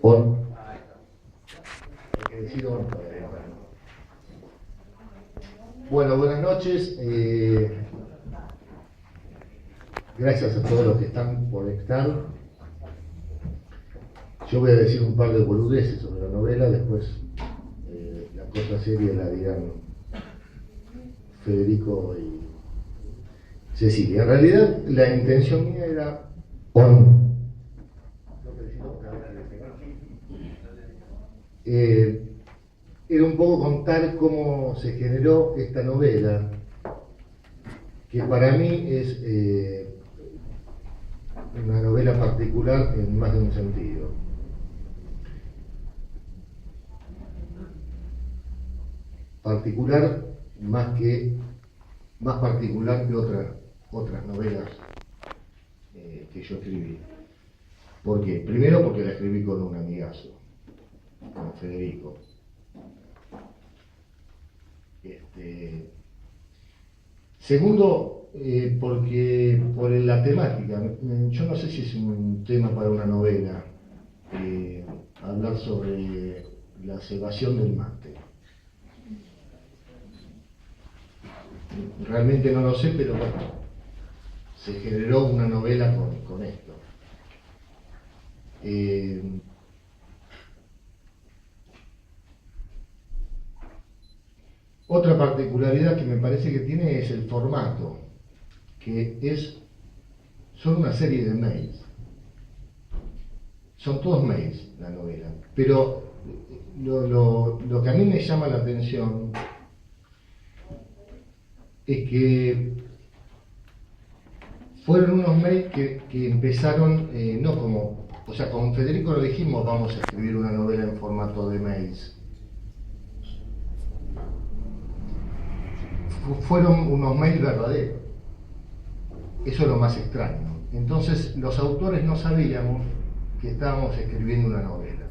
On. Hay que decir on. Bueno, buenas noches. Gracias a todos los que están por estar. Yo voy a decir un par de boludeces sobre la novela, después la cosa seria la dirán Federico y Cecilia. En realidad, la intención mía era on. Era un poco contar cómo se generó esta novela, que para mí es una novela particular en más de un sentido. Particular más particular que otras novelas que yo escribí. ¿Por qué? Primero porque la escribí con un amigazo, con Federico. Segundo, porque por la temática. Yo no sé si es un tema para una novela, hablar sobre la cebación del mate. Realmente no lo sé, pero bueno, se generó una novela con esto. Otra particularidad que me parece que tiene es el formato, que son una serie de mails. Son todos mails la novela, pero lo que a mí me llama la atención es que fueron unos mails que empezaron, no como, o sea, con Federico lo dijimos, vamos a escribir una novela en formato de mails. Fueron unos mails verdaderos. Eso es lo más extraño. Entonces, los autores no sabíamos que estábamos escribiendo una novela.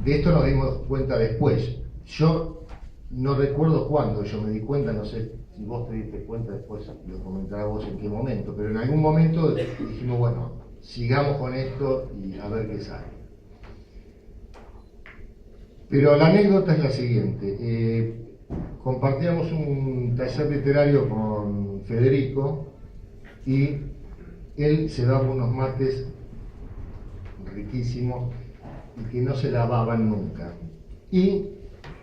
De esto nos dimos cuenta después. Yo no recuerdo cuándo yo me di cuenta, no sé si vos te diste cuenta, después lo comentarás vos en qué momento, pero en algún momento dijimos, bueno, sigamos con esto y a ver qué sale. Pero la anécdota es la siguiente. Compartíamos un taller literario con Federico y él se daba unos mates riquísimos y que no se lavaban nunca. Y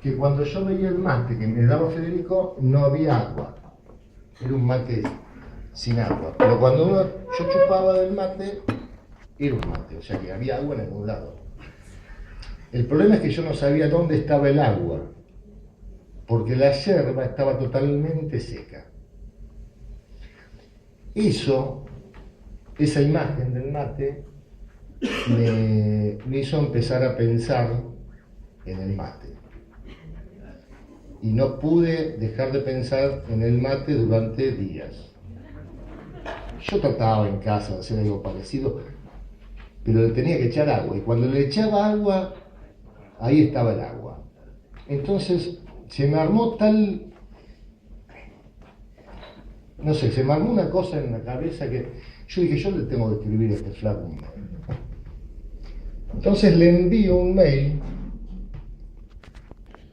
que cuando yo veía el mate que me daba Federico no había agua. Era un mate sin agua. Pero cuando yo chupaba del mate, era un mate, o sea que había agua en algún lado. El problema es que yo no sabía dónde estaba el agua, porque la yerba estaba totalmente seca. Esa imagen del mate me hizo empezar a pensar en el mate. Y no pude dejar de pensar en el mate durante días. Yo trataba en casa de hacer algo parecido, pero le tenía que echar agua, y cuando le echaba agua, ahí estaba el agua. Entonces se me armó se me armó una cosa en la cabeza que yo dije, yo le tengo que escribir a este flaco un mail. Entonces le envío un mail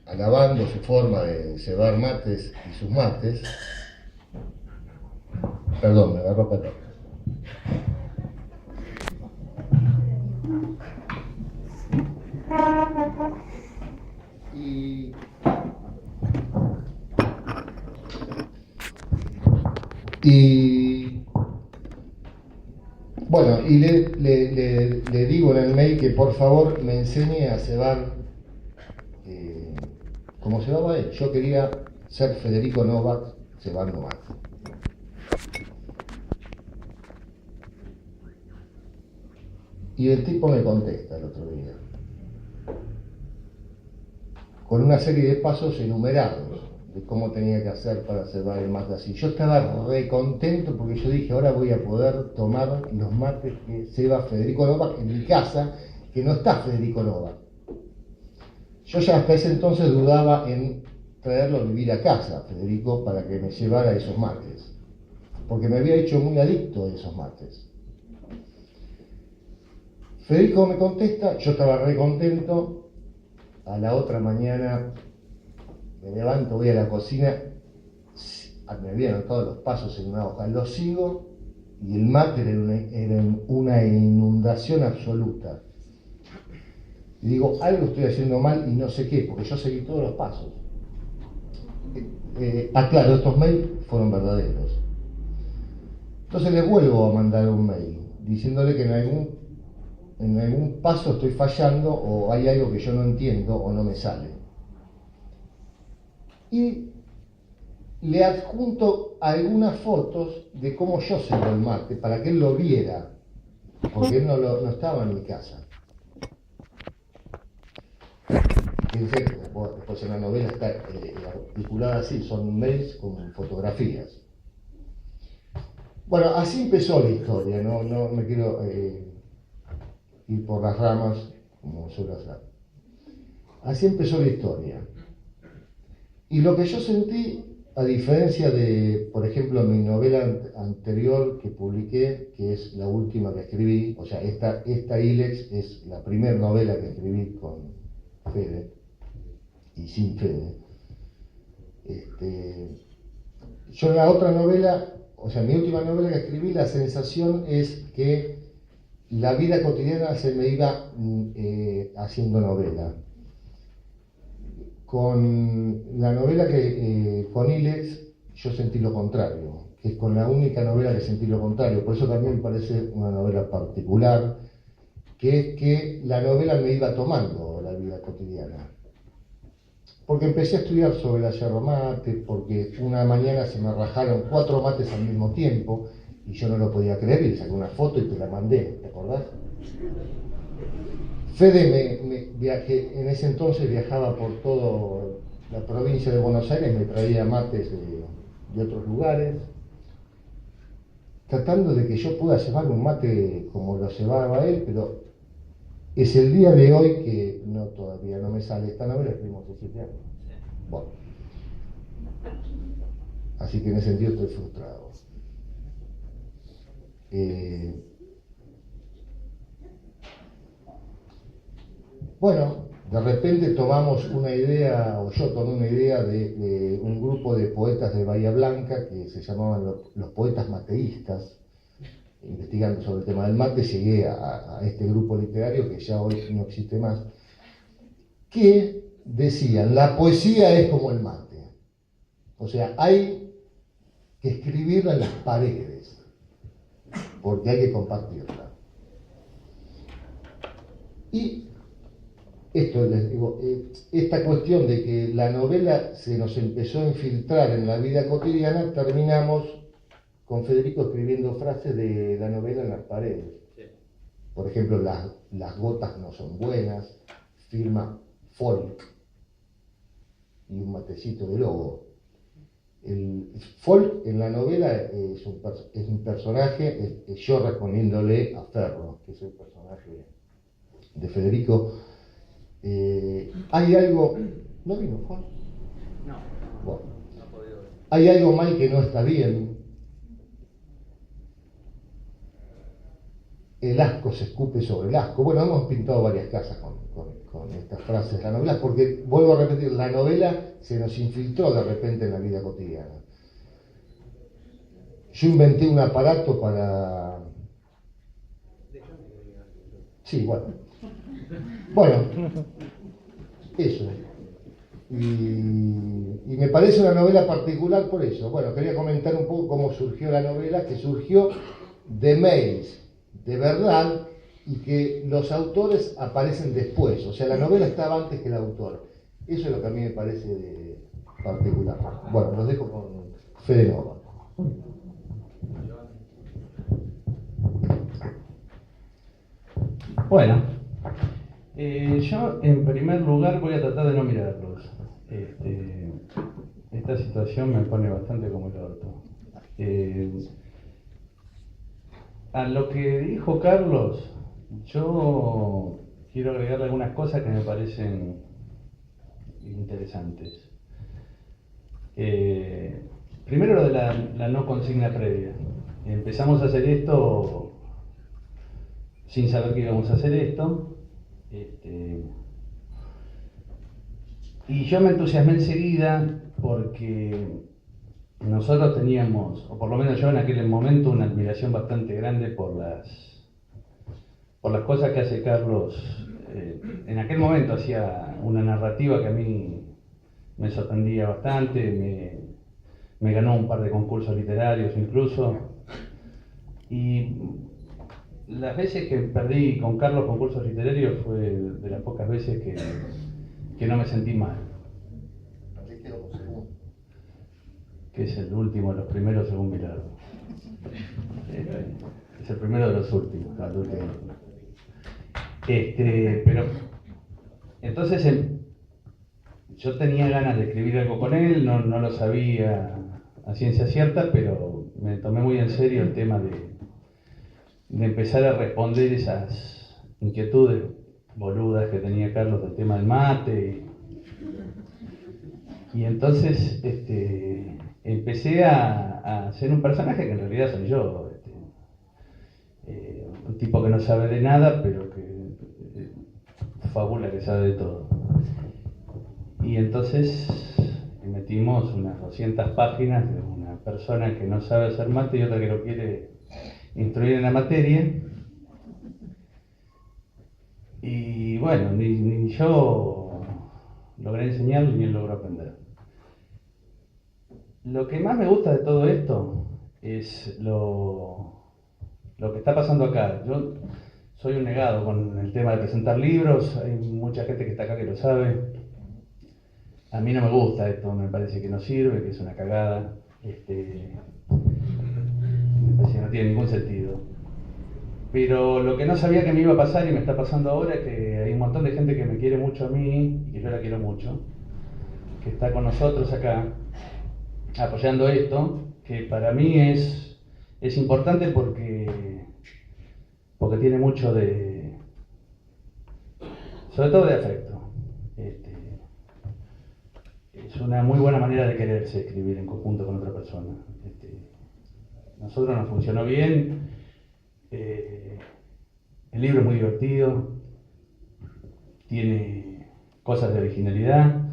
alabando su forma de cebar mates y sus mates. Perdón, me agarró para Y bueno, y le digo en el mail que por favor me enseñe a cebar como cebaba él. Yo quería ser Federico Novak cebando mate. Y el tipo me contesta el otro día con una serie de pasos enumerados de cómo tenía que hacer para cebar el mate así. Yo estaba re contento porque yo dije, ahora voy a poder tomar los mates que ceba Federico Novak en mi casa, que no está Federico Novak. Yo ya hasta ese entonces dudaba en traerlo a vivir a casa, Federico, para que me llevara esos mates, porque me había hecho muy adicto a esos mates. Federico me contesta, yo estaba re contento. A la otra mañana me levanto, voy a la cocina, me había anotado los pasos en una hoja, los sigo y el mate era una inundación absoluta. Y digo, algo estoy haciendo mal y no sé qué, porque yo seguí todos los pasos. Claro, estos mails fueron verdaderos. Entonces le vuelvo a mandar un mail diciéndole que en algún paso estoy fallando o hay algo que yo no entiendo o no me sale. Y le adjunto algunas fotos de cómo yo sigo el mate para que él lo viera, porque él no estaba en mi casa. Después en la novela está articulada así, son mails con fotografías. Bueno, así empezó la historia, no me quiero ir por las ramas como suelo hacer. Así empezó la historia. Y lo que yo sentí, a diferencia de, por ejemplo, mi novela anterior que publiqué, que es la última que escribí, o sea, esta Ilex es la primera novela que escribí con Fede y sin Fede. Yo en la otra novela, o sea, mi última novela que escribí, la sensación es que la vida cotidiana se me iba haciendo novela. Con la novela con Ilex, yo sentí lo contrario, que es con la única novela que sentí lo contrario. Por eso también me parece una novela particular, que es que la novela me iba tomando la vida cotidiana. Porque empecé a estudiar sobre la yerba mate, porque una mañana se me rajaron 4 mates al mismo tiempo, y yo no lo podía creer, y saqué una foto y te la mandé, ¿te acordás? Fede viajé, en ese entonces viajaba por toda la provincia de Buenos Aires, me traía mates de otros lugares, tratando de que yo pueda llevar un mate como lo llevaba él, pero es el día de hoy que todavía no me sale. Esta novela escribimos hace 7 años. Bueno. Así que en ese sentido estoy frustrado. Bueno, de repente tomamos una idea, o yo tomé una idea de un grupo de poetas de Bahía Blanca que se llamaban los poetas mateístas. Investigando sobre el tema del mate, llegué a este grupo literario que ya hoy no existe más, que decían, la poesía es como el mate. O sea, hay que escribirla en las paredes, porque hay que compartirla. Y esto les digo, esta cuestión de que la novela se nos empezó a infiltrar en la vida cotidiana, terminamos con Federico escribiendo frases de la novela en las paredes. Sí. Por ejemplo, las gotas no son buenas, firma Folk y un matecito de lobo. El Folk en la novela es un personaje, es yo respondiéndole a Ferro, que es el personaje de Federico. Hay algo... ¿No vino Folk? No. Bueno. No ha podido ver. Hay algo mal que no está bien. El asco se escupe sobre el asco. Bueno, hemos pintado varias casas con estas frases de la novela, porque, vuelvo a repetir, la novela se nos infiltró de repente en la vida cotidiana. Yo inventé un aparato para... Sí, bueno. Bueno, eso. Y me parece una novela particular por eso. Bueno, quería comentar un poco cómo surgió la novela, que surgió de mails de verdad y que los autores aparecen después, o sea, la novela estaba antes que el autor. Eso es lo que a mí me parece particular. Bueno, los dejo con Fede Nova. Bueno, yo en primer lugar voy a tratar de no mirarlos. Esta situación me pone bastante como el orto. A lo que dijo Carlos, yo quiero agregarle algunas cosas que me parecen interesantes. Primero lo de la no consigna previa. Empezamos a hacer esto sin saber que íbamos a hacer esto. Y yo me entusiasmé enseguida porque nosotros teníamos, o por lo menos yo en aquel momento, una admiración bastante grande por las cosas que hace Carlos. En aquel momento hacía una narrativa que a mí me sorprendía bastante, me ganó un par de concursos literarios incluso. Y las veces que perdí con Carlos concursos literarios fue de las pocas veces que no me sentí mal. Que es el último de los primeros según Milardo. Es el primero de los últimos. Pero entonces yo tenía ganas de escribir algo con él, no lo sabía a ciencia cierta, pero me tomé muy en serio el tema de empezar a responder esas inquietudes boludas que tenía Carlos del tema del mate. Y entonces empecé a hacer un personaje que en realidad soy yo, un tipo que no sabe de nada, pero que fabula que sabe de todo. Y entonces metimos unas 200 páginas de una persona que no sabe hacer mate y otra que lo quiere instruir en la materia. Y bueno, ni yo logré enseñarlo ni él logró aprender. Lo que más me gusta de todo esto es lo que está pasando acá. Yo soy un negado con el tema de presentar libros, hay mucha gente que está acá que lo sabe. A mí no me gusta esto, me parece que no sirve, que es una cagada. Me parece que no tiene ningún sentido. Pero lo que no sabía que me iba a pasar y me está pasando ahora es que hay un montón de gente que me quiere mucho a mí, y que yo la quiero mucho, que está con nosotros acá, apoyando esto, que para mí es importante porque tiene mucho sobre todo de afecto. Es una muy buena manera de quererse escribir en conjunto con otra persona. Nosotros nos funcionó bien, el libro es muy divertido, tiene cosas de originalidad,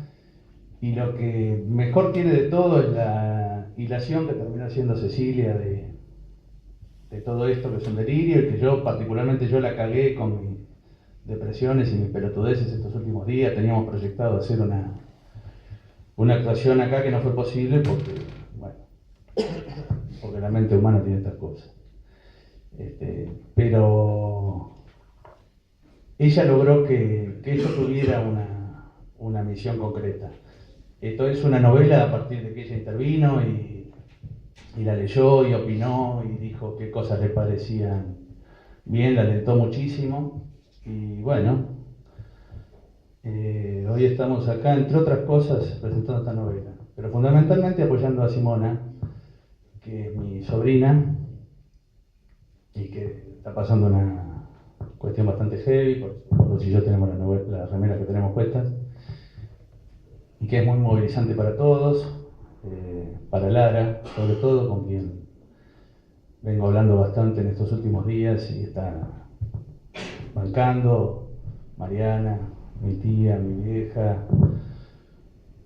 y lo que mejor tiene de todo es la hilación que terminó haciendo Cecilia de todo esto, que es un delirio, y que yo particularmente la cagué con mis depresiones y mis pelotudeces estos últimos días. Teníamos proyectado hacer una actuación acá que no fue posible porque la mente humana tiene estas cosas. Pero ella logró que eso tuviera una misión concreta. Esto es una novela a partir de que ella intervino y la leyó y opinó y dijo qué cosas le parecían bien, la alentó muchísimo. Y bueno, hoy estamos acá, entre otras cosas, presentando esta novela, pero fundamentalmente apoyando a Simona, que es mi sobrina y que está pasando una cuestión bastante heavy, por lo si yo tenemos las remeras que tenemos puestas, y que es muy movilizante para todos, para Lara, sobre todo, con quien vengo hablando bastante en estos últimos días y está bancando, Mariana, mi tía, mi vieja,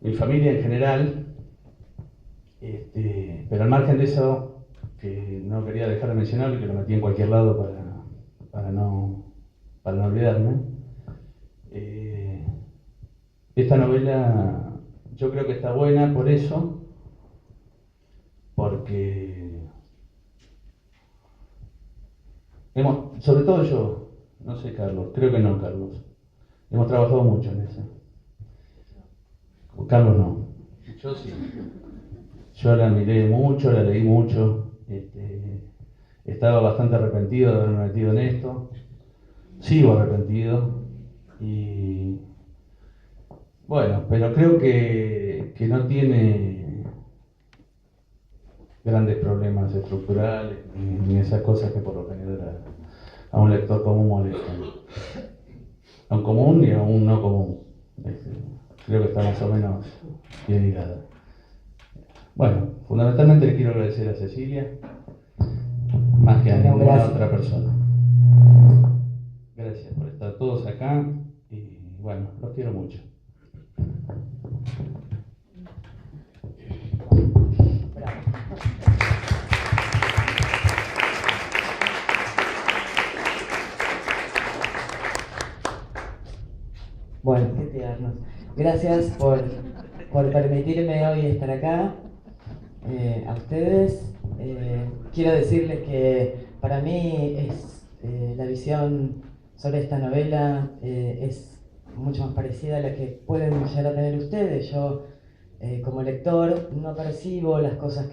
mi familia en general. Pero al margen de eso, que no quería dejar de mencionarlo y que lo metí en cualquier lado para no olvidarme, esta novela yo creo que está buena por eso, porque sobre todo yo, no sé Carlos, creo que no Carlos, hemos trabajado mucho en eso. Carlos no, yo sí. Yo la miré mucho, la leí mucho, estaba bastante arrepentido de haberme metido en esto, sigo arrepentido, y bueno, pero creo que no tiene grandes problemas estructurales, ni esas cosas que por lo general a un lector común molestan. A un común y a un no común. Creo que está más o menos bien hilada. Bueno, fundamentalmente le quiero agradecer a Cecilia, más que a ninguna otra persona. Gracias por estar todos acá y bueno, los quiero mucho. Bueno, qué tiernos. Gracias por permitirme hoy estar acá. A ustedes quiero decirles que para mí la visión sobre esta novela es mucho más parecida a la que pueden llegar a tener ustedes. Yo como lector no percibo las cosas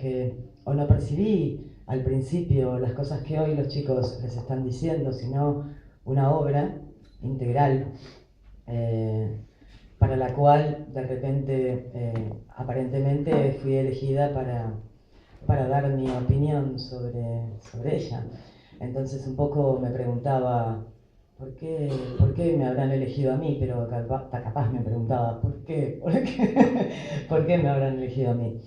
o no percibí al principio las cosas que hoy los chicos les están diciendo, sino una obra integral para la cual de repente aparentemente fui elegida para dar mi opinión sobre ella. Entonces un poco me preguntaba ¿por qué me habrán elegido a mí? Pero capaz me preguntaba ¿por qué me habrán elegido a mí?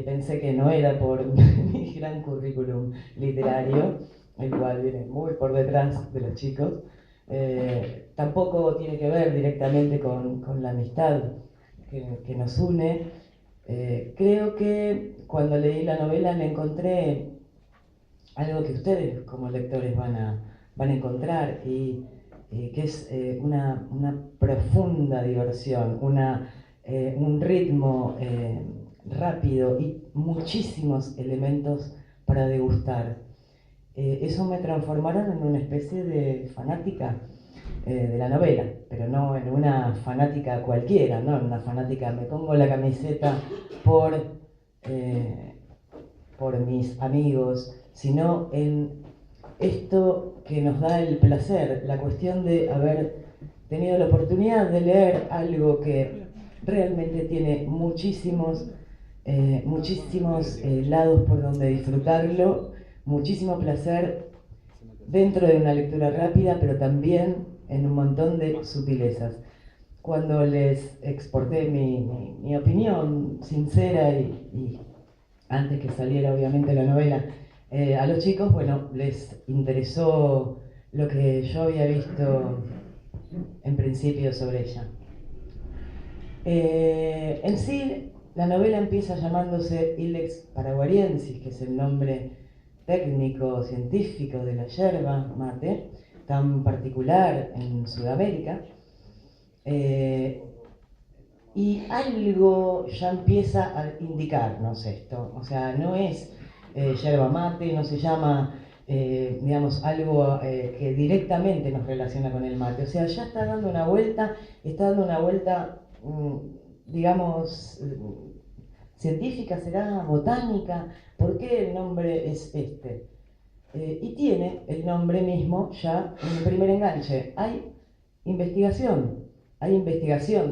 Pensé que no era por mi gran currículum literario, el cual viene muy por detrás de los chicos. Tampoco tiene que ver directamente con la amistad que nos une. Creo que cuando leí la novela me encontré algo que ustedes como lectores van a encontrar y que es una profunda diversión, un ritmo rápido y muchísimos elementos para degustar. Eso me transformaron en una especie de fanática de la novela, pero no en una fanática cualquiera, no en una fanática, me pongo la camiseta por mis amigos, sino en esto que nos da el placer, la cuestión de haber tenido la oportunidad de leer algo que realmente tiene muchísimos lados por donde disfrutarlo, muchísimo placer dentro de una lectura rápida, pero también en un montón de sutilezas. Cuando les exporté mi opinión sincera y antes que saliera obviamente la novela, a los chicos, bueno, les interesó lo que yo había visto en principio sobre ella. En sí, la novela empieza llamándose Ilex paraguariensis, que es el nombre técnico, científico de la yerba mate, tan particular en Sudamérica. Y algo ya empieza a indicarnos esto, o sea, no es yerba mate, no se llama, digamos, algo que directamente nos relaciona con el mate, o sea, ya está dando una vuelta, digamos, científica, será botánica. ¿Por qué el nombre es este? Y tiene el nombre mismo ya en el primer enganche. Hay investigación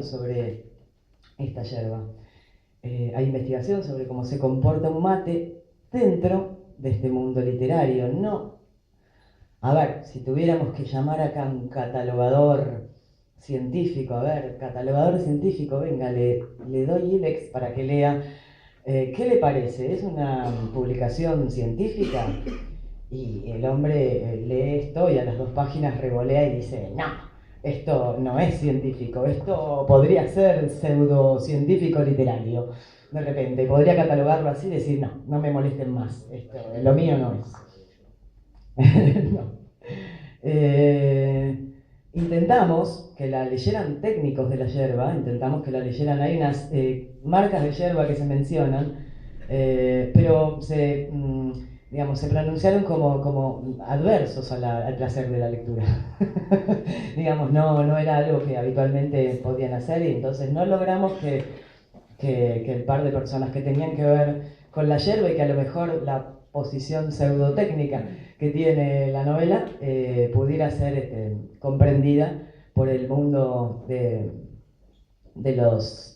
sobre esta yerba. Hay investigación sobre cómo se comporta un mate dentro de este mundo literario. No, a ver, si tuviéramos que llamar acá un catalogador científico, venga, le doy Ilex para que lea. ¿Qué le parece? ¿Es una publicación científica? Y el hombre lee esto y a las 2 páginas revolea y dice, no, esto no es científico, esto podría ser pseudocientífico literario. De repente, podría catalogarlo así y decir, no me molesten más, lo mío no es. No. Intentamos que la leyeran técnicos de la yerba, hay unas marcas de yerba que se mencionan, pero se pronunciaron como adversos al placer de la lectura. Digamos, no era algo que habitualmente podían hacer y entonces no logramos que el par de personas que tenían que ver con la yerba y que a lo mejor la posición pseudotécnica que tiene la novela pudiera ser comprendida por el mundo de los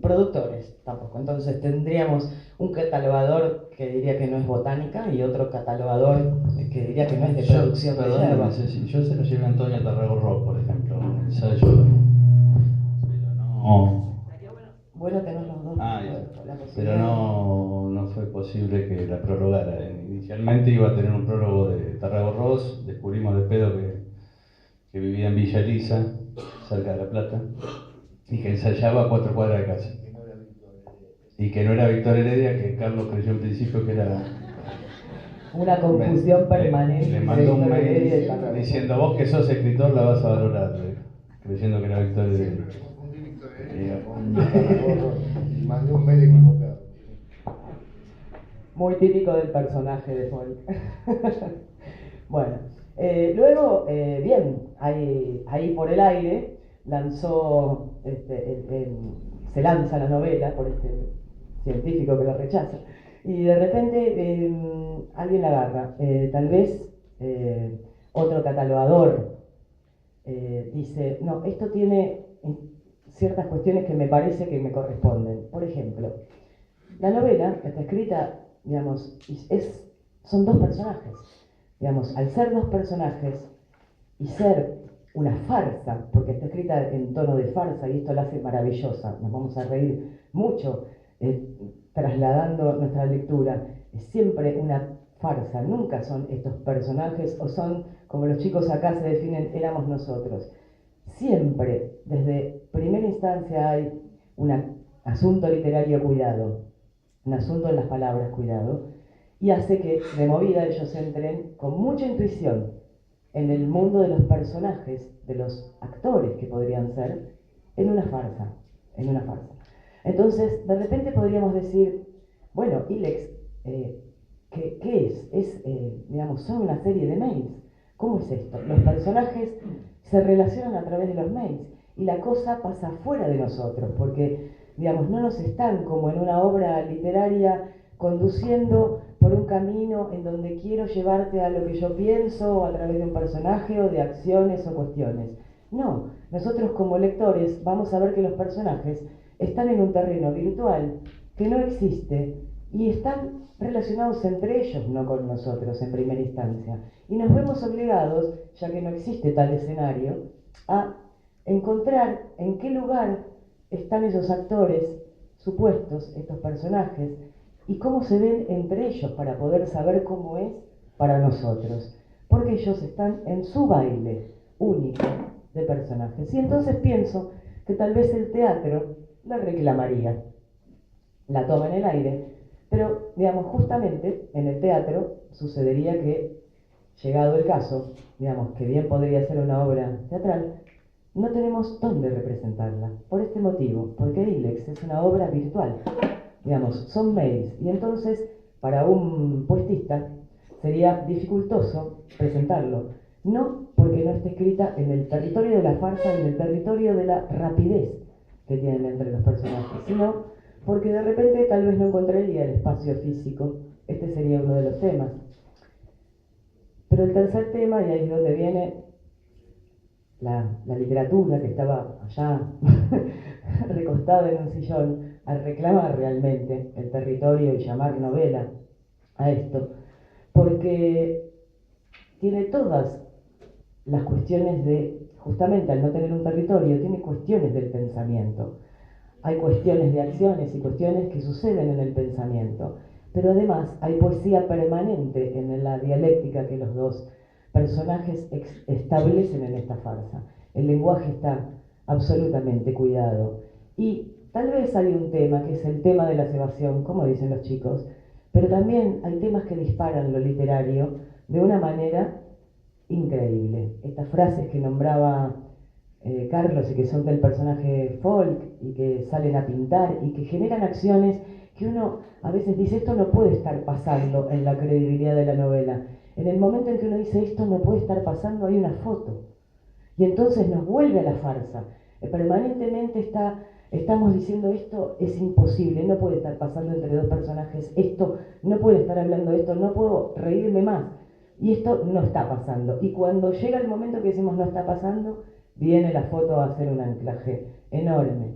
productores tampoco. Entonces tendríamos un catalogador que diría que no es botánica y otro catalogador que diría que no es de producción de yerba. Yo se lo llevé a Antonio Tarrego Rock, por ejemplo, en el ensayo, pero no... Bueno tener los dos. Pero posible que la prorrogara. Inicialmente iba a tener un prólogo de Tarragó Ross, descubrimos de pedo que vivía en Villa Elisa, cerca de La Plata, y que ensayaba a 4 cuadras de casa. Y que no era Víctor Heredia, que Carlos creyó en principio que era... Una confusión permanente. Le mandó un Víctor mail Heredia y Tarragó. diciendo, vos que sos escritor la vas a valorar, creyendo que era Víctor Heredia. Siempre confundí Víctor Heredia con Tarragó y mandé un mail equivocado. Muy típico del personaje de Folk. Bueno, luego, bien, ahí por el aire lanzó, se lanza la novela por este científico que lo rechaza, y de repente alguien la agarra, tal vez otro catalogador dice, no, esto tiene ciertas cuestiones que me parece que me corresponden. Por ejemplo, la novela está escrita, digamos, son 2 personajes. Digamos, al ser 2 personajes y ser una farsa, porque está escrita en tono de farsa y esto la hace maravillosa, nos vamos a reír mucho trasladando nuestra lectura, es siempre una farsa, nunca son estos personajes o son, como los chicos acá se definen, éramos nosotros. Siempre, desde primera instancia hay un asunto literario cuidado, un asunto en las palabras cuidado, y hace que de movida ellos entren con mucha intuición en el mundo de los personajes, de los actores que podrían ser, en una farsa, en una farsa. Entonces, de repente podríamos decir, bueno, Ilex, ¿qué es? Digamos, son una serie de mails. ¿Cómo es esto? Los personajes se relacionan a través de los mails y la cosa pasa fuera de nosotros, porque, digamos, no nos están como en una obra literaria conduciendo por un camino en donde quiero llevarte a lo que yo pienso o a través de un personaje o de acciones o cuestiones. No, nosotros como lectores vamos a ver que los personajes están en un terreno virtual que no existe y están relacionados entre ellos, no con nosotros en primera instancia. Y nos vemos obligados, ya que no existe tal escenario, a encontrar en qué lugar están esos actores supuestos, estos personajes, y cómo se ven entre ellos para poder saber cómo es para nosotros. Porque ellos están en su baile único de personajes. Y entonces pienso que tal vez el teatro la reclamaría, la toma en el aire, pero, digamos, justamente en el teatro sucedería que, llegado el caso, digamos, que bien podría ser una obra teatral, no tenemos dónde representarla, por este motivo, porque Ilex es una obra virtual, digamos, son mails, y entonces, para un puestista, sería dificultoso presentarlo, no porque no esté escrita en el territorio de la farsa, en el territorio de la rapidez que tienen entre los personajes, sino porque de repente tal vez no encontraría el espacio físico. Este sería uno de los temas. Pero el tercer tema, y ahí es donde viene la literatura que estaba allá recostada en un sillón a reclamar realmente el territorio y llamar novela a esto, porque tiene todas las cuestiones de, justamente al no tener un territorio, tiene cuestiones del pensamiento. Hay cuestiones de acciones y cuestiones que suceden en el pensamiento, pero además hay poesía permanente en la dialéctica que los 2 personajes establecen en esta farsa. El lenguaje está absolutamente cuidado. Y tal vez hay un tema, que es el tema de la cebación, como dicen los chicos, pero también hay temas que disparan lo literario de una manera increíble. Estas frases que nombraba Carlos y que son del personaje Folk y que salen a pintar y que generan acciones que uno a veces dice, esto no puede estar pasando en la credibilidad de la novela. En el momento en que uno dice, esto no puede estar pasando, hay una foto. Y entonces nos vuelve a la farsa. Permanentemente estamos diciendo, esto es imposible, no puede estar pasando entre 2 personajes, esto no puede estar hablando de esto, no puedo reírme más. Y esto no está pasando. Y cuando llega el momento que decimos no está pasando, viene la foto a hacer un anclaje enorme.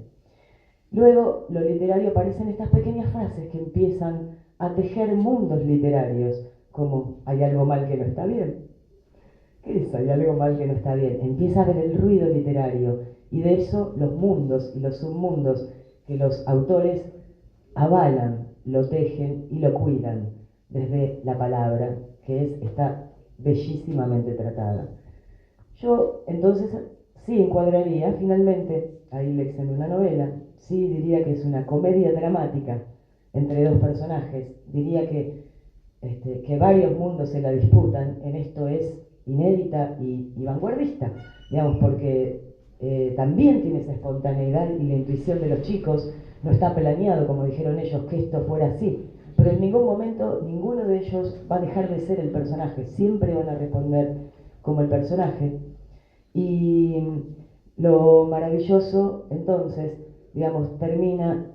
Luego, lo literario aparece en estas pequeñas frases que empiezan a tejer mundos literarios, como hay algo mal que no está bien. ¿Qué es? Hay algo mal que no está bien. Empieza a ver el ruido literario y de eso los mundos y los submundos que los autores avalan lo tejen y lo cuidan desde la palabra, que está bellísimamente tratada. Yo entonces sí encuadraría finalmente a Ilex en una novela, sí diría que es una comedia dramática entre dos personajes, diría que varios mundos se la disputan, en esto es inédita y vanguardista, digamos, porque también tiene esa espontaneidad y la intuición de los chicos, no está planeado, como dijeron ellos, que esto fuera así, pero en ningún momento ninguno de ellos va a dejar de ser el personaje, siempre van a responder como el personaje. Y lo maravilloso, entonces, digamos, termina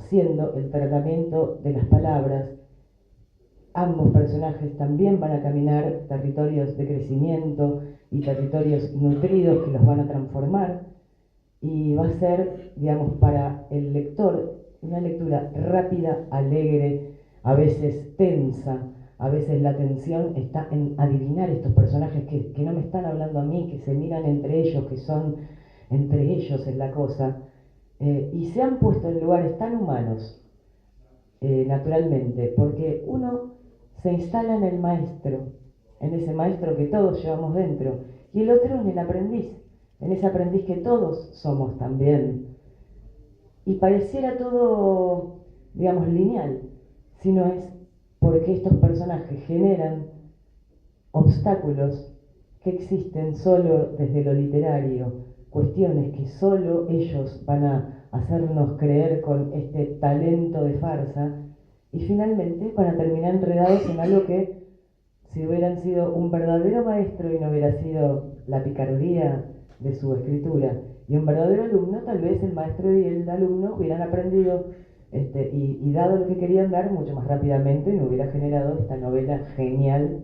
siendo el tratamiento de las palabras. Ambos personajes también van a caminar territorios de crecimiento y territorios nutridos que los van a transformar, y va a ser, digamos, para el lector una lectura rápida, alegre, a veces tensa, a veces la tensión está en adivinar estos personajes que no me están hablando a mí, que se miran entre ellos, que son entre ellos es la cosa, y se han puesto en lugares tan humanos, naturalmente, porque uno se instala en el maestro, en ese maestro que todos llevamos dentro, y el otro en el aprendiz, en ese aprendiz que todos somos también. Y pareciera todo, digamos, lineal, si no es porque estos personajes generan obstáculos que existen solo desde lo literario, cuestiones que solo ellos van a hacernos creer con este talento de farsa, y finalmente van a terminar enredados en algo que, si hubieran sido un verdadero maestro y no hubiera sido la picardía de su escritura y un verdadero alumno, tal vez el maestro y el alumno hubieran aprendido y dado lo que querían dar mucho más rápidamente, y no hubiera generado esta novela genial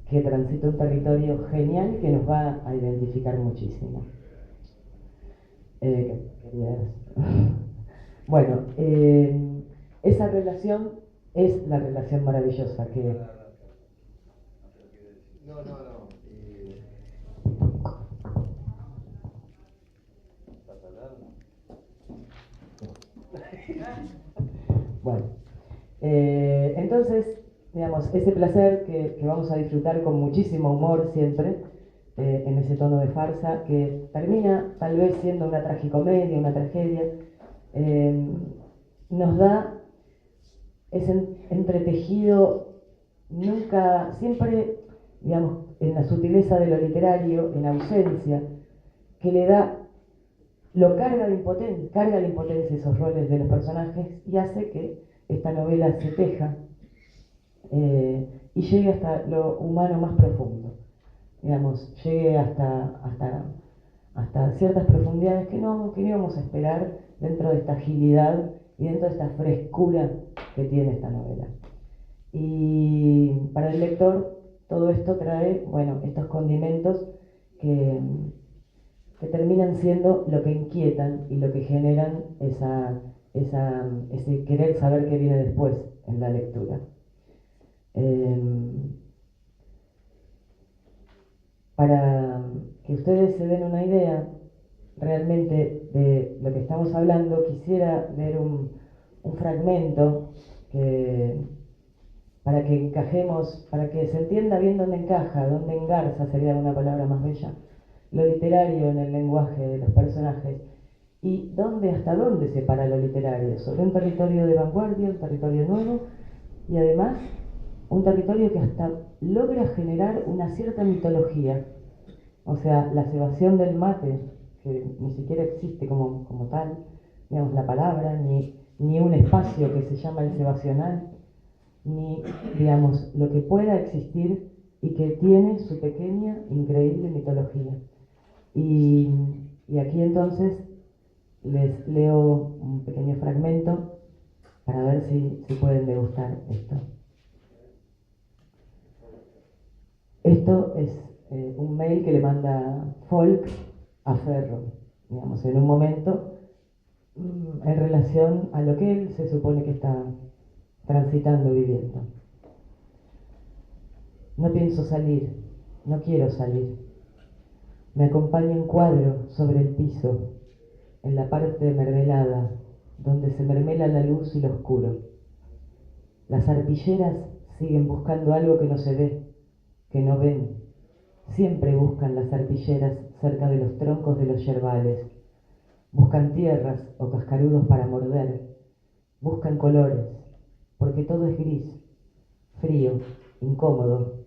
que transita un territorio genial que nos va a identificar muchísimo. Bueno, esa relación es la relación maravillosa que... No. Bueno, entonces, digamos, ese placer que vamos a disfrutar con muchísimo humor siempre, en ese tono de farsa, que termina tal vez siendo una tragicomedia, una tragedia, nos da ese entretejido, nunca, siempre, digamos, en la sutileza de lo literario, en ausencia, que le da, lo carga de impotencia esos roles de los personajes, y hace que esta novela se teja y llegue hasta lo humano más profundo, digamos, llegue hasta ciertas profundidades que no íbamos a esperar dentro de esta agilidad y dentro de esta frescura que tiene esta novela. Y para el lector todo esto trae, bueno, estos condimentos que terminan siendo lo que inquietan y lo que generan ese querer saber qué viene después en la lectura. Para que ustedes se den una idea realmente de lo que estamos hablando, quisiera leer un fragmento para que encajemos, para que se entienda bien dónde encaja, dónde engarza, sería una palabra más bella, lo literario en el lenguaje de los personajes, y hasta dónde se para lo literario, sobre un territorio de vanguardia, un territorio nuevo, y además un territorio que hasta logra generar una cierta mitología. O sea, la cebación del mate, que ni siquiera existe como tal, digamos, la palabra, ni un espacio que se llama el cebacional, ni, digamos, lo que pueda existir y que tiene su pequeña, increíble mitología. Y aquí entonces les leo un pequeño fragmento para ver si pueden degustar esto. Esto es un mail que le manda Folk a Ferro, digamos, en un momento en relación a lo que él se supone que está transitando, viviendo. No pienso salir, no quiero salir. Me acompaña un cuadro sobre el piso, en la parte mermelada, donde se mermela la luz y lo oscuro. Las arpilleras siguen buscando algo que no se ve, que no ven. Siempre buscan las arpilleras cerca de los troncos de los yerbales. Buscan tierras o cascarudos para morder. Buscan colores, porque todo es gris, frío, incómodo.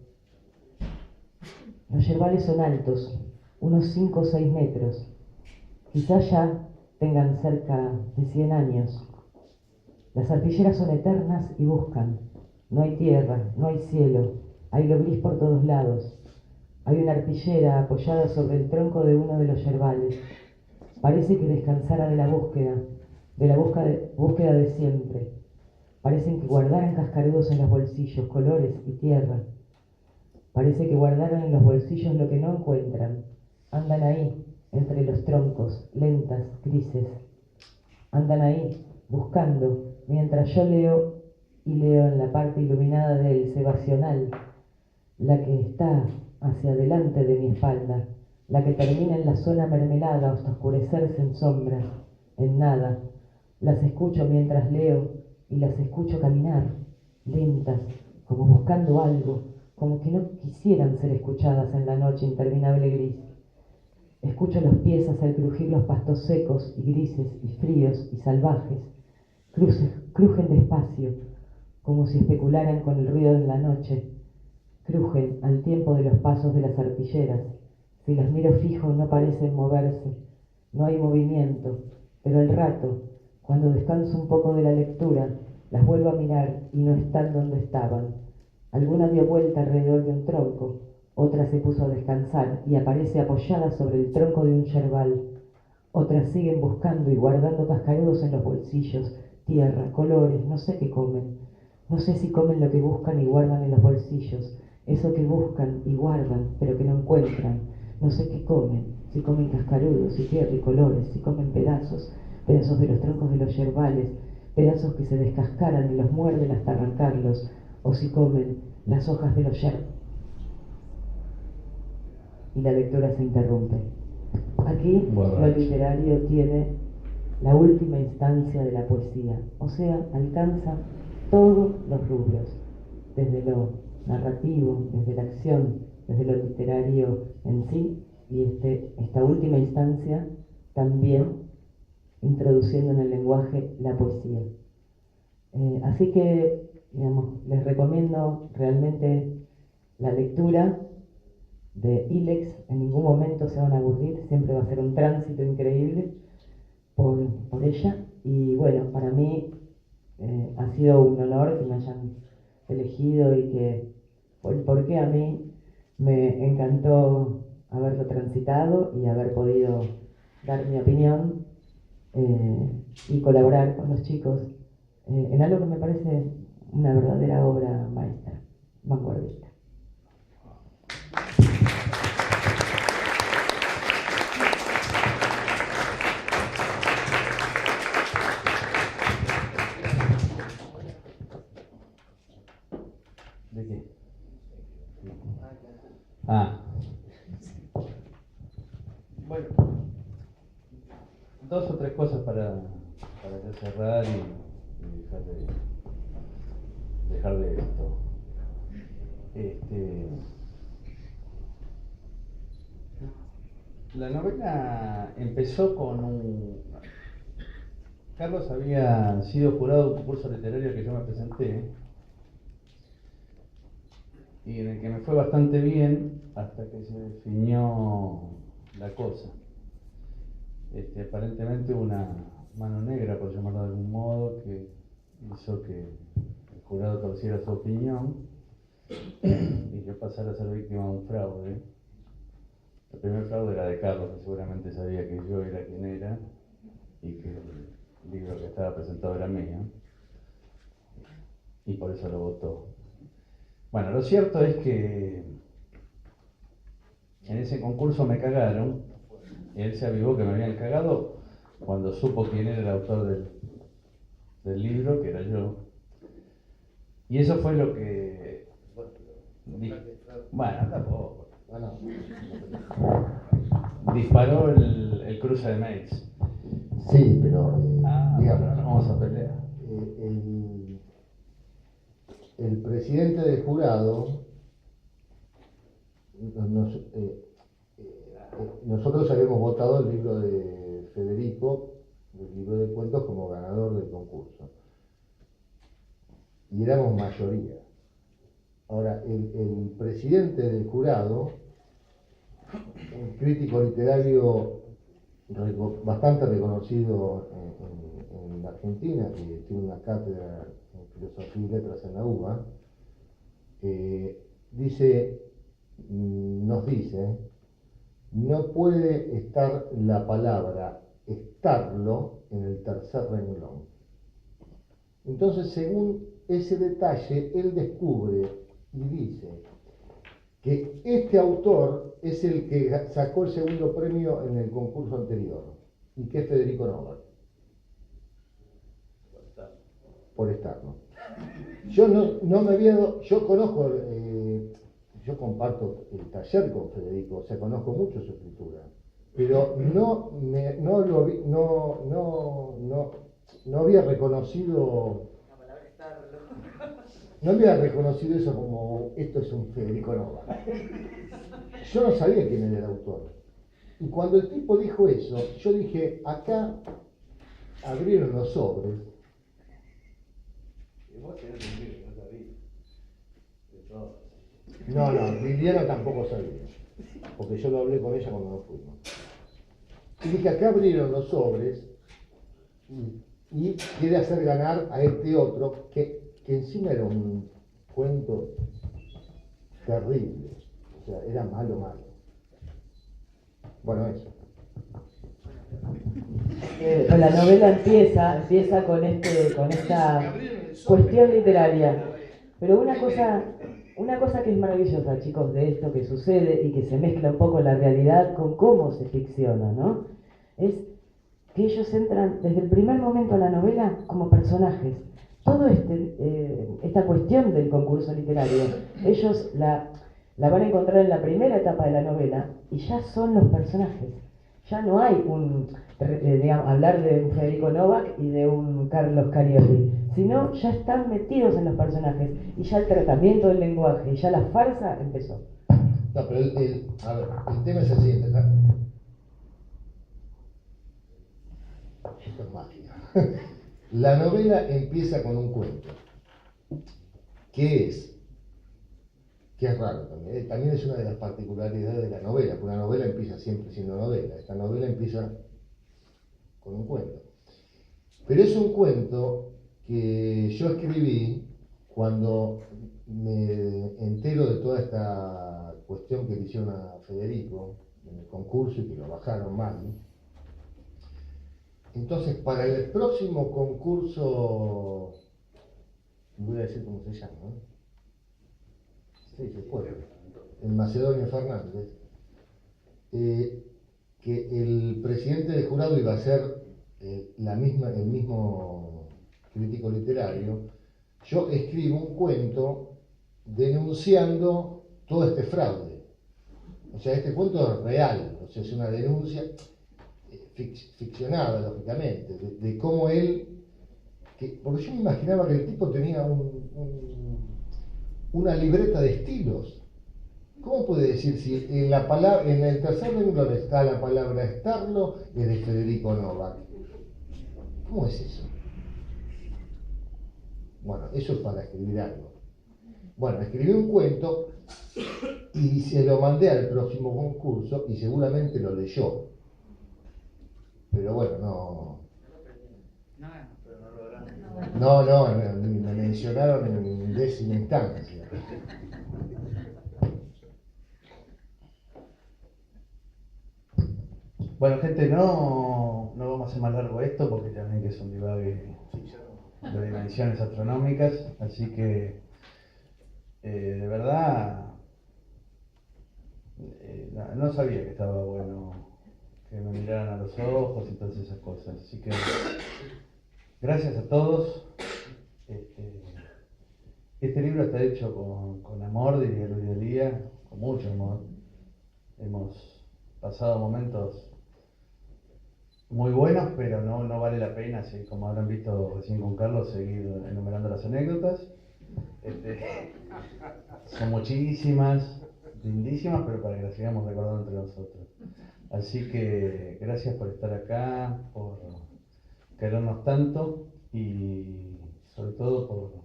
Los yerbales son altos, unos 5 o 6 metros. Quizás ya tengan cerca de 100 años. Las arpilleras son eternas y buscan. No hay tierra, no hay cielo, hay lo gris por todos lados. Hay una arpillera apoyada sobre el tronco de uno de los yerbales. Parece que descansara de la búsqueda de siempre. Parecen que guardaran cascarudos en los bolsillos, colores y tierra. Parece que guardaran en los bolsillos lo que no encuentran. Andan ahí, entre los troncos, lentas, grises. Andan ahí, buscando, mientras yo leo y leo en la parte iluminada del sebacional, la que está hacia adelante de mi espalda, la que termina en la zona mermelada hasta oscurecerse en sombras, en nada. Las escucho mientras leo y las escucho caminar, lentas, como buscando algo, como que no quisieran ser escuchadas en la noche interminable gris. Escucho los pies hacer crujir los pastos secos y grises y fríos y salvajes. Crujen despacio, como si especularan con el ruido de la noche. Crujen al tiempo de los pasos de las arpilleras. Si las miro fijo no parecen moverse, no hay movimiento, pero al rato, cuando descanso un poco de la lectura, las vuelvo a mirar y no están donde estaban. Alguna dio vuelta alrededor de un tronco, otra se puso a descansar y aparece apoyada sobre el tronco de un yerbal. Otras siguen buscando y guardando cascarudos en los bolsillos, tierra, colores, no sé qué comen. No sé si comen lo que buscan y guardan en los bolsillos, eso que buscan y guardan, pero que no encuentran. No sé qué comen, si comen cascarudos y tierra y colores, si comen pedazos de los troncos de los yerbales, pedazos que se descascaran y los muerden hasta arrancarlos, o si comen las hojas de los yerbales. Y la lectura se interrumpe. Aquí lo literario tiene la última instancia de la poesía, o sea, alcanza todos los rubros, desde lo narrativo, desde la acción, desde lo literario en sí, y esta última instancia también introduciendo en el lenguaje la poesía. Así que, digamos, les recomiendo realmente la lectura de Ilex. En ningún momento se van a aburrir, siempre va a ser un tránsito increíble por ella. Y bueno, para mí ha sido un honor que me hayan elegido y que, porque a mí me encantó haberlo transitado y haber podido dar mi opinión y colaborar con los chicos en algo que me parece una verdadera obra maestra, vanguardista. ¿De qué? Bueno, 2 o 3 cosas para cerrar y dejar de esto. La novela empezó con Carlos había sido jurado de un concurso literario que yo me presenté y en el que me fue bastante bien hasta que se definió la cosa. Aparentemente una mano negra, por llamarlo de algún modo, que hizo que el jurado torciera su opinión y yo pasara a ser víctima de un fraude. El primer fraude era de Carlos, que seguramente sabía que yo era quien era y que el libro que estaba presentado era mío, y por eso lo votó. Bueno, lo cierto es que en ese concurso me cagaron, y él se avivó que me habían cagado cuando supo quién era el autor del libro, que era yo. Y eso fue lo que... Bueno, tampoco. Disparó el cruce de mails. Sí, pero digamos, digamos, no vamos a pelear. el presidente del jurado, nosotros habíamos votado el libro de Federico, el libro de cuentos, como ganador del concurso. Y éramos mayoría. Ahora, el presidente del jurado, un crítico literario bastante reconocido en la Argentina, que tiene una cátedra en filosofía y letras en la UBA, nos dice, no puede estar la palabra estarlo en el tercer renglón. Entonces, según ese detalle, él descubre y dice que este autor es el que sacó el segundo premio en el concurso anterior, y que es Federico Novak. Por estarlo. Yo no me había dado, yo conozco, yo comparto el taller con Federico, o sea, conozco mucho su escritura, pero no había reconocido, no había reconocido eso como, esto es un Federico Novak. Yo no sabía quién era el autor. Y cuando el tipo dijo eso, yo dije, acá abrieron los sobres. Y vos tenés un libro, no sabía. De todo. No, Liliana tampoco sabía, porque yo lo hablé con ella cuando nos fuimos. Y dije, acá abrieron los sobres y quiere hacer ganar a este otro, que encima era un cuento terrible, o sea, era malo. Bueno, eso. La novela empieza con esta cuestión literaria. Pero una cosa que es maravillosa, chicos, de esto que sucede y que se mezcla un poco la realidad con cómo se ficciona, ¿no? Es que ellos entran desde el primer momento a la novela como personajes. Todo esta cuestión del concurso literario, ellos la van a encontrar en la primera etapa de la novela y ya son los personajes. Ya no hay hablar de un Federico Novak y de un Carlos Carioli, sino ya están metidos en los personajes y ya el tratamiento del lenguaje y ya la farsa empezó. No, pero a ver, el tema es el siguiente, ¿no? Esto es magia. La novela empieza con un cuento. Que es raro también. También es una de las particularidades de la novela, porque una novela empieza siempre siendo novela. Esta novela empieza con un cuento. Pero es un cuento que yo escribí cuando me entero de toda esta cuestión que le hicieron a Federico en el concurso y que lo bajaron mal. Entonces, para el próximo concurso, voy a decir cómo se llama, ¿no? Sí, se puede. El Macedonio Fernández, que el presidente del jurado iba a ser el mismo crítico literario. Yo escribo un cuento denunciando todo este fraude. O sea, este cuento es real, o sea, es una denuncia ficcionada, lógicamente, de cómo él, porque yo me imaginaba que el tipo tenía una libreta de estilos. ¿Cómo puede decir si en el tercer renglón está la palabra estarlo, es de Federico Novak? ¿Cómo es eso? Bueno, eso es para escribir algo. Bueno, escribí un cuento y se lo mandé al próximo concurso y seguramente lo leyó. Pero bueno, no, me mencionaron en 10ª instancia. Bueno, gente, no vamos a hacer más largo esto porque también que es un divague de dimensiones astronómicas, así que de verdad no sabía que estaba bueno que me miraran a los ojos y todas esas cosas, así que gracias a todos. Este libro está hecho con amor, diría Luis Delía, con mucho amor. Hemos pasado momentos muy buenos, pero no vale la pena, así como habrán visto recién con Carlos, seguir enumerando las anécdotas. Son muchísimas, lindísimas, pero para que las sigamos recordando entre nosotros. Así que gracias por estar acá, por querernos tanto y sobre todo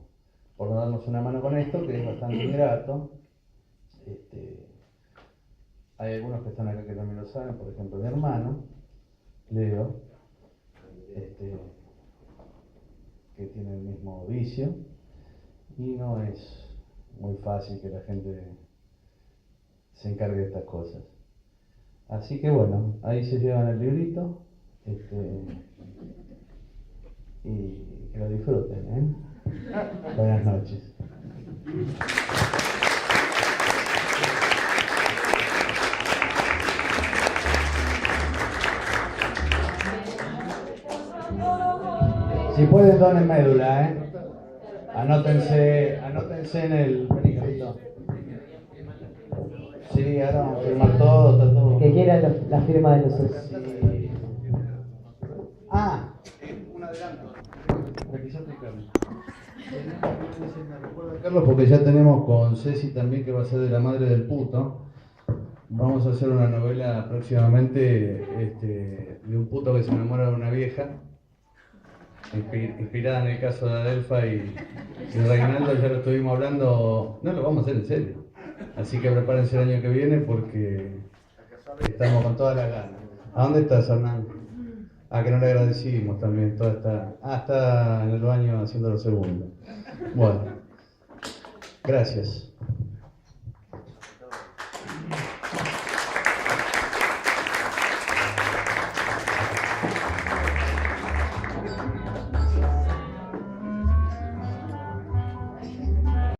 por darnos una mano con esto, que es bastante ingrato. Hay algunos que están acá que también lo saben, por ejemplo mi hermano, Leo, que tiene el mismo vicio, y no es muy fácil que la gente se encargue de estas cosas. Así que bueno, ahí se llevan el librito, y que lo disfruten, ¿eh? Buenas noches. Si pueden, donen médula, ¿eh? Anótense en el... Vení, Carlito. Sí, ahora vamos a firmar todo, está todo. Que quiera la firma de los socios. Sí. Un adelanto. Requisate, Carlos. Me recuerda, Carlos, porque ya tenemos con Ceci también, que va a ser de la madre del puto. Vamos a hacer una novela próximamente de un puto que se enamora de una vieja, inspirada en el caso de Adelfa y Reinaldo. Ya lo estuvimos hablando, no lo vamos a hacer en serio, así que prepárense el año que viene porque estamos con todas las ganas. ¿A dónde estás, Hernán? Que no le agradecimos también, está en el baño haciendo lo segundo. Bueno, gracias.